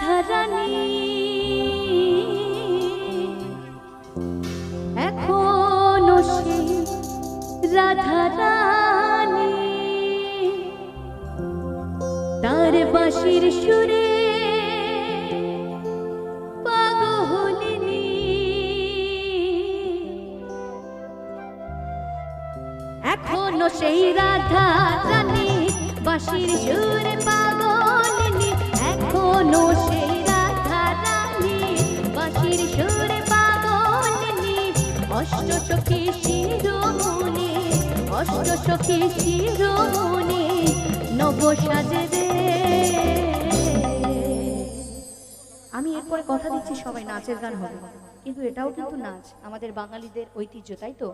রাধা রানী এখনো সেই রাধা রানী তার বাঁশির সুরে পাগলিনী এখনো সেই রাধা রানী বাঁশির সুরে পাগলিনী এখনো সেই রাধা রানী বাঁশির সুরে পাগলিনী অষ্টসখী শিরোমণি অষ্টসখী শিরোমণি নব সাজে দে। আমি এরপরে কথা দিচ্ছি সবাই নাচের গান হবে, কিন্তু এটাও কিন্তু নাচ আমাদের বাঙালিদের ঐতিহ্য, তাই তো?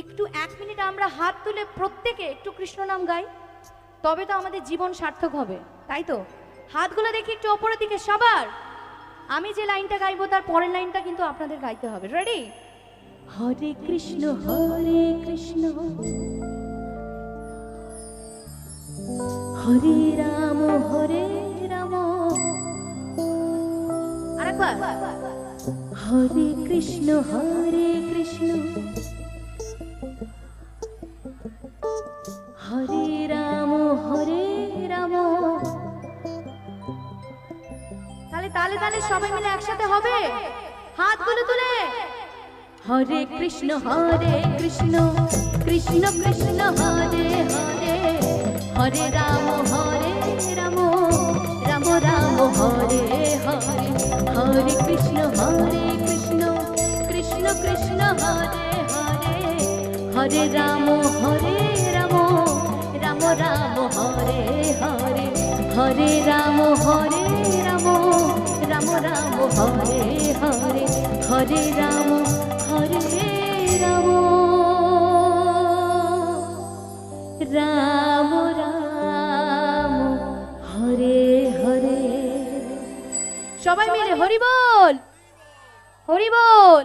একটু 1 মিনিট আমরা হাত তুলে প্রত্যেকে একটু কৃষ্ণ নাম গাই, তবে তো আমাদের জীবন সার্থক হবে, তাই তো? হাতগুলো দেখি একটু ওপরের দিকে সবার। আমি যে লাইনটা গাইবো তার পরের লাইনটা কিন্তু আপনাদের গাইতে হবে। রেডি? হরে কৃষ্ণ হরে রাম আরেকবার হরে কৃষ্ণ হরে রাম তাহলে তালে তালে সবাই মিলে একসাথে হবে, হাতগুলো তুলে। হরে কৃষ্ণ কৃষ্ণ কৃষ্ণ হরে হরে হরে রাম রাম রাম হরে হরে হরে কৃষ্ণ কৃষ্ণ কৃষ্ণ হরে হরে হরে রাম রাম রাম হরে হরে হরে রাম রাম রাম হরে হরে হরে রাম রাম রাম হরে হরে। সবাই মিলে হরি বল হরি বল।